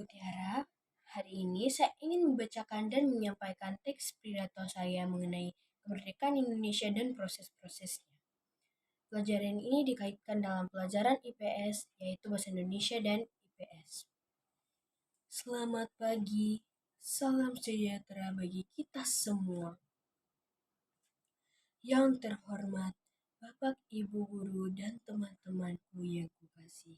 Mutiara. Hari ini saya ingin membacakan dan menyampaikan teks pidato saya mengenai kemerdekaan Indonesia dan proses-prosesnya. Pelajaran ini dikaitkan dalam pelajaran IPS, yaitu Bahasa Indonesia dan IPS. Selamat pagi, salam sejahtera bagi kita semua. Yang terhormat, Bapak, Ibu Guru, dan teman-temanku yang kukasihi.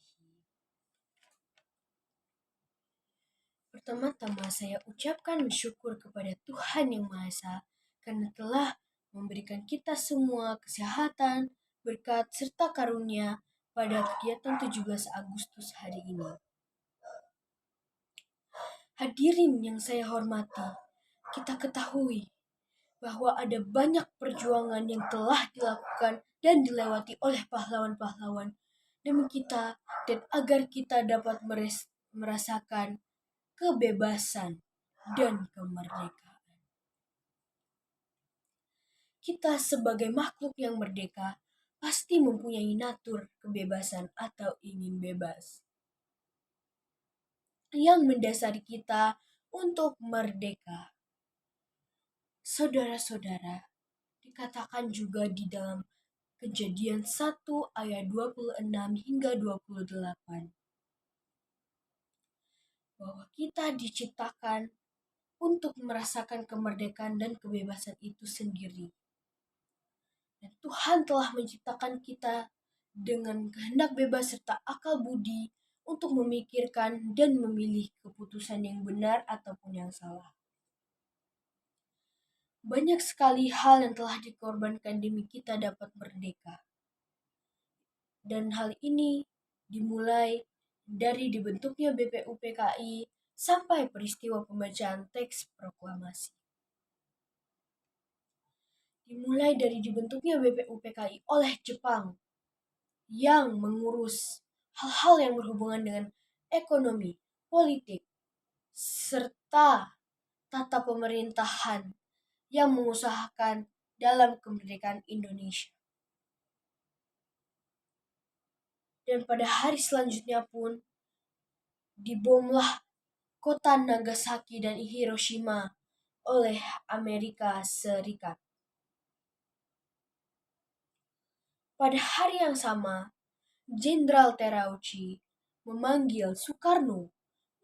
Pertama-tama saya ucapkan syukur kepada Tuhan Yang Maha Esa karena telah memberikan kita semua kesehatan, berkat, serta karunia pada kegiatan 17 Agustus hari ini. Hadirin yang saya hormati, kita ketahui bahwa ada banyak perjuangan yang telah dilakukan dan dilewati oleh pahlawan-pahlawan demi kita dan agar kita dapat merasakan kebebasan dan kemerdekaan. Kita sebagai makhluk yang merdeka pasti mempunyai natur kebebasan atau ingin bebas yang mendasari kita untuk merdeka. Saudara-saudara, dikatakan juga di dalam Kejadian 1 ayat 26 hingga 28 bahwa kita diciptakan untuk merasakan kemerdekaan dan kebebasan itu sendiri. Dan Tuhan telah menciptakan kita dengan kehendak bebas serta akal budi untuk memikirkan dan memilih keputusan yang benar ataupun yang salah. Banyak sekali hal yang telah dikorbankan demi kita dapat merdeka. Dan hal ini dimulai dari dibentuknya BPUPKI sampai peristiwa pembacaan teks proklamasi. Dimulai dari dibentuknya BPUPKI oleh Jepang yang mengurus hal-hal yang berhubungan dengan ekonomi, politik, serta tata pemerintahan yang mengusahakan dalam kemerdekaan Indonesia. Dan pada hari selanjutnya pun dibomlah kota Nagasaki dan Hiroshima oleh Amerika Serikat. Pada hari yang sama, Jenderal Terauchi memanggil Soekarno,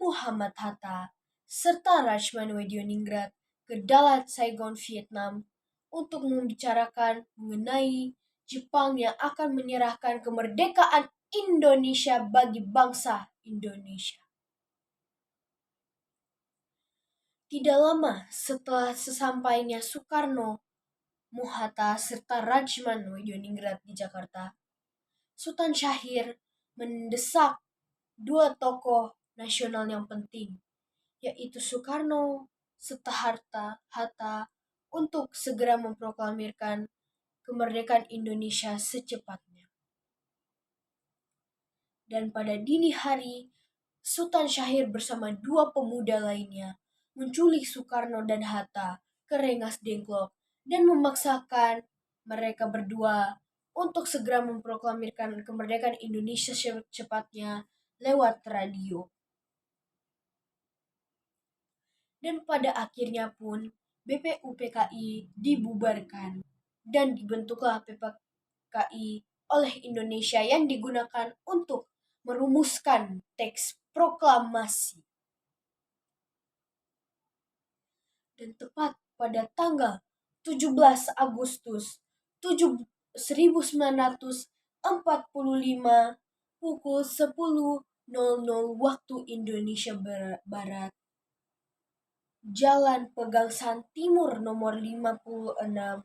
Muhammad Hatta, serta Rachman Wedianingrat ke Dalat Saigon, Vietnam untuk membicarakan mengenai Jepang yang akan menyerahkan kemerdekaan Indonesia bagi bangsa Indonesia. Tidak lama setelah sesampainya Soekarno, Hatta, serta Rachman Wedianingrat di Jakarta, Sultan Syahrir mendesak dua tokoh nasional yang penting, yaitu Soekarno serta Hatta untuk segera memproklamirkan kemerdekaan Indonesia secepatnya. Dan pada dini hari, Sultan Syahrir bersama dua pemuda lainnya menculik Soekarno dan Hatta ke Rengas Dengklok dan memaksakan mereka berdua untuk segera memproklamirkan kemerdekaan Indonesia secepatnya lewat radio. Dan pada akhirnya pun BPUPKI dibubarkan dan dibentuklah PPKI oleh Indonesia yang digunakan untuk merumuskan teks proklamasi. Dan tepat pada tanggal 17 Agustus 1945 pukul 10.00 waktu Indonesia Barat, Jalan Pegangsaan Timur nomor 56,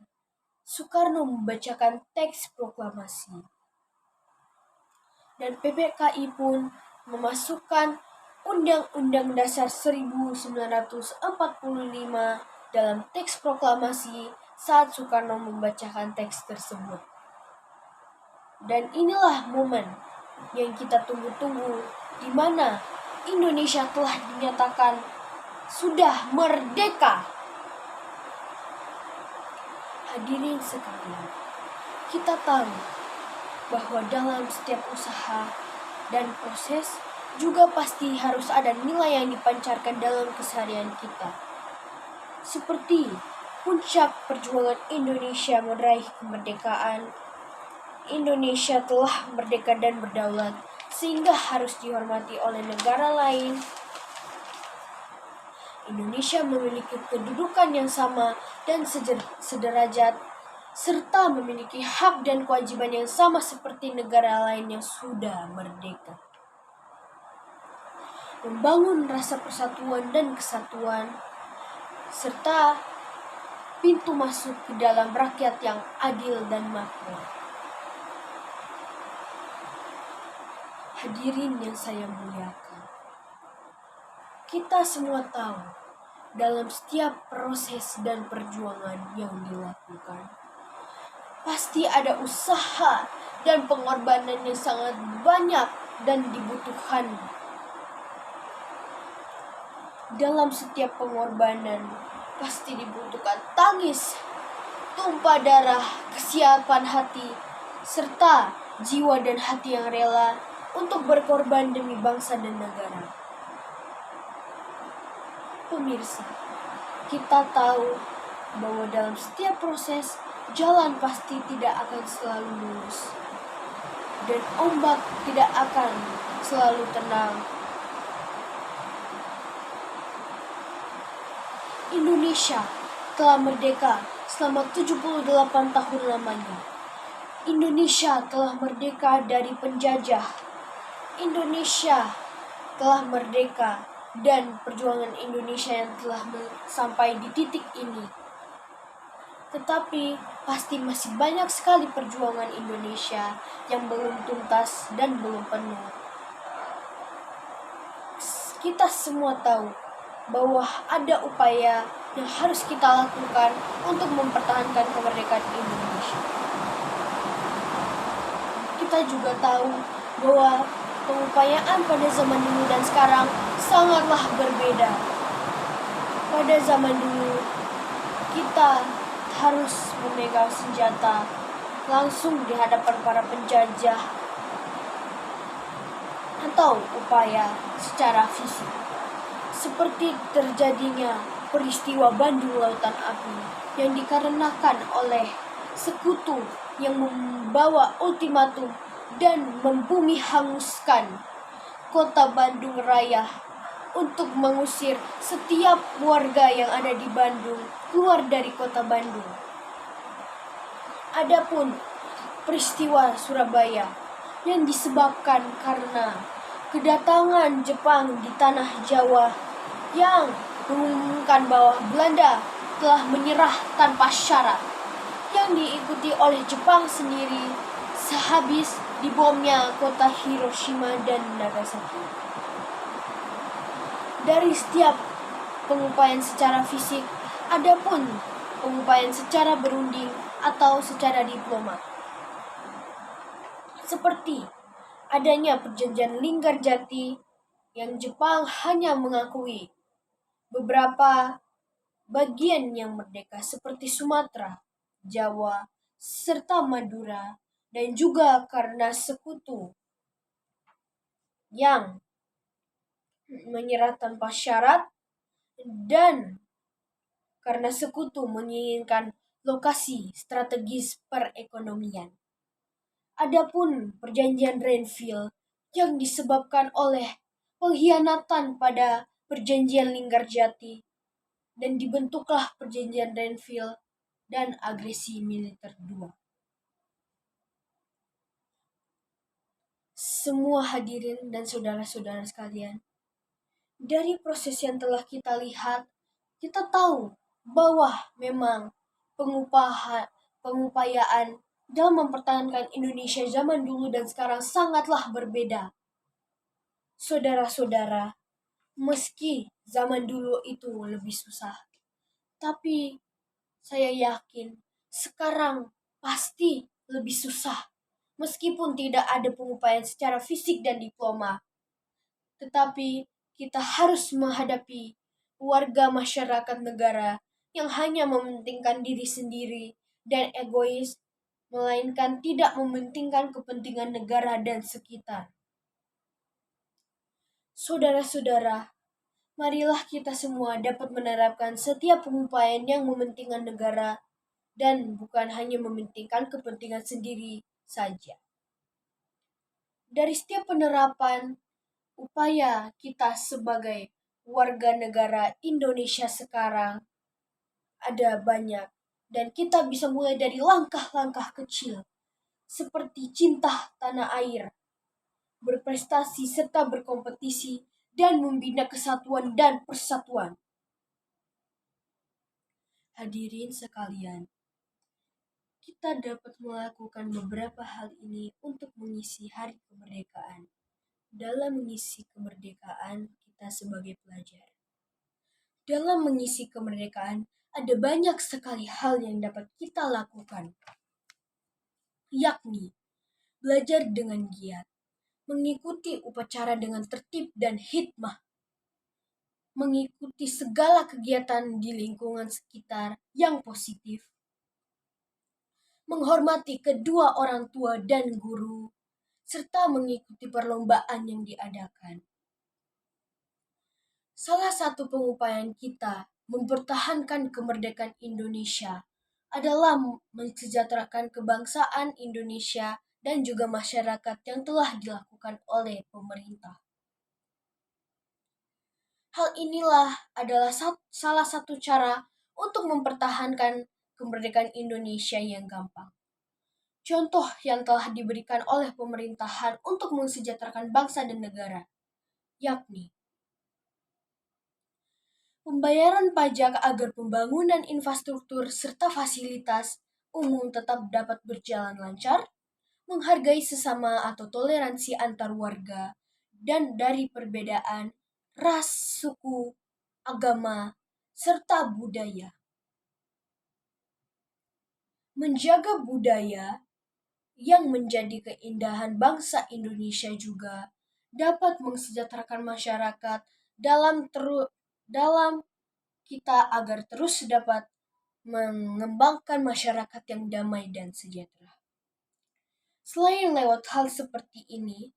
Soekarno membacakan teks proklamasi. Dan PPKI pun memasukkan Undang-Undang Dasar 1945 dalam teks proklamasi saat Soekarno membacakan teks tersebut. Dan inilah momen yang kita tunggu-tunggu, di mana Indonesia telah dinyatakan sudah merdeka. Hadirin sekalian, kita tahu bahwa dalam setiap usaha dan proses juga pasti harus ada nilai yang dipancarkan dalam keseharian kita. Seperti puncak perjuangan Indonesia meraih kemerdekaan, Indonesia telah merdeka dan berdaulat, sehingga harus dihormati oleh negara lain. Indonesia memiliki kedudukan yang sama dan sederajat, serta memiliki hak dan kewajiban yang sama seperti negara lain yang sudah merdeka. Membangun rasa persatuan dan kesatuan, serta pintu masuk ke dalam rakyat yang adil dan makmur. Hadirin yang saya muliakan, kita semua tahu dalam setiap proses dan perjuangan yang dilakukan, pasti ada usaha dan pengorbanan yang sangat banyak dan dibutuhkan. Dalam setiap pengorbanan, pasti dibutuhkan tangis, tumpah darah, kesiapan hati, serta jiwa dan hati yang rela untuk berkorban demi bangsa dan negara. Pemirsa, kita tahu bahwa dalam setiap proses, jalan pasti tidak akan selalu lurus, dan ombak tidak akan selalu tenang. Indonesia telah merdeka selama 78 tahun lamanya. Indonesia telah merdeka dari penjajah. Indonesia telah merdeka dan perjuangan Indonesia yang telah sampai di titik ini. Tetapi pasti masih banyak sekali perjuangan Indonesia yang belum tuntas dan belum penuh. Kita semua tahu bahwa ada upaya yang harus kita lakukan untuk mempertahankan kemerdekaan Indonesia. Kita juga tahu bahwa pengupayaan pada zaman dulu dan sekarang sangatlah berbeda. Pada zaman dulu, kita harus memegang senjata langsung di hadapan para penjajah atau upaya secara fisik. Seperti terjadinya peristiwa Bandung Lautan Api yang dikarenakan oleh sekutu yang membawa ultimatum dan membumi hanguskan kota Bandung Raya untuk mengusir setiap warga yang ada di Bandung keluar dari kota Bandung. Adapun peristiwa Surabaya yang disebabkan karena kedatangan Jepang di tanah Jawa yang mengumumkan bahwa Belanda telah menyerah tanpa syarat, yang diikuti oleh Jepang sendiri sehabis dibomnya kota Hiroshima dan Nagasaki. Dari setiap pengupayaan secara fisik, adapun pengupayaan secara berunding atau secara diplomat. Seperti adanya perjanjian Linggarjati yang Jepang hanya mengakui beberapa bagian yang merdeka seperti Sumatera, Jawa, serta Madura, dan juga karena sekutu yang menyerah tanpa syarat dan karena sekutu menginginkan lokasi strategis perekonomian. Adapun perjanjian Renville yang disebabkan oleh pengkhianatan pada perjanjian Linggarjati dan dibentuklah perjanjian Renville dan agresi militer 2. Semua hadirin dan saudara-saudara sekalian, dari proses yang telah kita lihat, kita tahu bahwa memang pengupayaan dalam mempertahankan Indonesia zaman dulu dan sekarang sangatlah berbeda. Saudara-saudara, meski zaman dulu itu lebih susah, tapi saya yakin sekarang pasti lebih susah. Meskipun tidak ada pengupayaan secara fisik dan diploma, tetapi kita harus menghadapi warga masyarakat negara yang hanya mementingkan diri sendiri dan egois, melainkan tidak mementingkan kepentingan negara dan sekitar. Saudara-saudara, marilah kita semua dapat menerapkan setiap pengupayaan yang mementingkan negara dan bukan hanya mementingkan kepentingan sendiri saja. Dari setiap penerapan upaya kita sebagai warga negara Indonesia sekarang ada banyak dan kita bisa mulai dari langkah-langkah kecil seperti cinta tanah air, berprestasi serta berkompetisi dan membina kesatuan dan persatuan. Hadirin sekalian, kita dapat melakukan beberapa hal ini untuk mengisi hari kemerdekaan. Dalam mengisi kemerdekaan kita sebagai pelajar. Dalam mengisi kemerdekaan, ada banyak sekali hal yang dapat kita lakukan, yakni belajar dengan giat, mengikuti upacara dengan tertib dan hikmah, mengikuti segala kegiatan di lingkungan sekitar yang positif, menghormati kedua orang tua dan guru, serta mengikuti perlombaan yang diadakan. Salah satu pengupayaan kita mempertahankan kemerdekaan Indonesia adalah mensejahterakan kebangsaan Indonesia dan juga masyarakat yang telah dilakukan oleh pemerintah. Hal inilah adalah salah satu cara untuk mempertahankan kemerdekaan Indonesia yang gampang. Contoh yang telah diberikan oleh pemerintahan untuk mensejahterakan bangsa dan negara, yakni pembayaran pajak agar pembangunan infrastruktur serta fasilitas umum tetap dapat berjalan lancar, menghargai sesama atau toleransi antar warga, dan dari perbedaan ras, suku, agama, serta budaya. Menjaga budaya yang menjadi keindahan bangsa Indonesia juga dapat mensejahterakan masyarakat dalam kita agar terus dapat mengembangkan masyarakat yang damai dan sejahtera. Selain lewat hal seperti ini,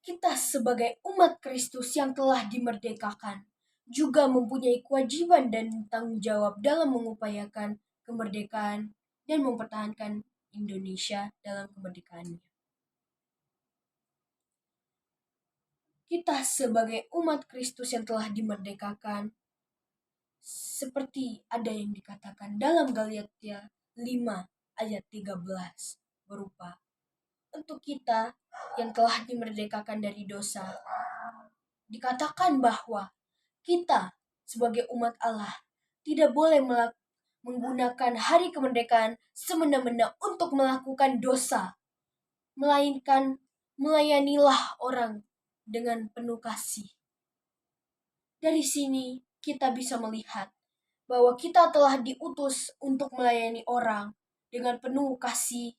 kita sebagai umat Kristus yang telah dimerdekakan juga mempunyai kewajiban dan tanggung jawab dalam mengupayakan kemerdekaan dan mempertahankan Indonesia dalam kemerdekaannya. Kita sebagai umat Kristus yang telah dimerdekakan, seperti ada yang dikatakan dalam Galatia 5 ayat 13 berupa, untuk kita yang telah dimerdekakan dari dosa, dikatakan bahwa kita sebagai umat Allah tidak boleh menggunakan hari kemerdekaan semena-mena untuk melakukan dosa, melainkan melayanilah orang dengan penuh kasih. Dari sini kita bisa melihat bahwa kita telah diutus untuk melayani orang dengan penuh kasih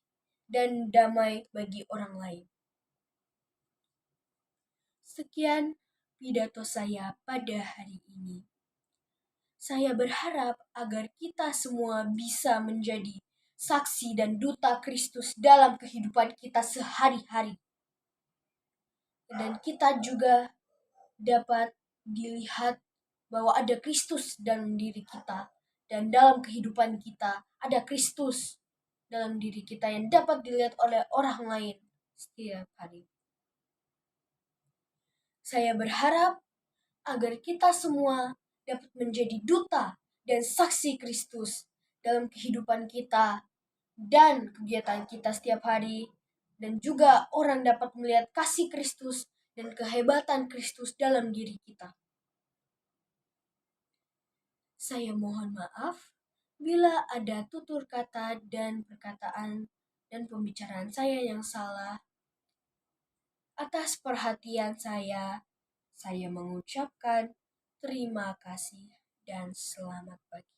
dan damai bagi orang lain. Sekian pidato saya pada hari ini. Saya berharap agar kita semua bisa menjadi saksi dan duta Kristus dalam kehidupan kita sehari-hari. Dan kita juga dapat dilihat bahwa ada Kristus dalam diri kita. Dan dalam kehidupan kita ada Kristus dalam diri kita yang dapat dilihat oleh orang lain setiap hari. Saya berharap agar kita semua dapat menjadi duta dan saksi Kristus dalam kehidupan kita dan kegiatan kita setiap hari, dan juga orang dapat melihat kasih Kristus dan kehebatan Kristus dalam diri kita. Saya mohon maaf bila ada tutur kata dan perkataan dan pembicaraan saya yang salah. Atas perhatian saya mengucapkan terima kasih dan selamat pagi.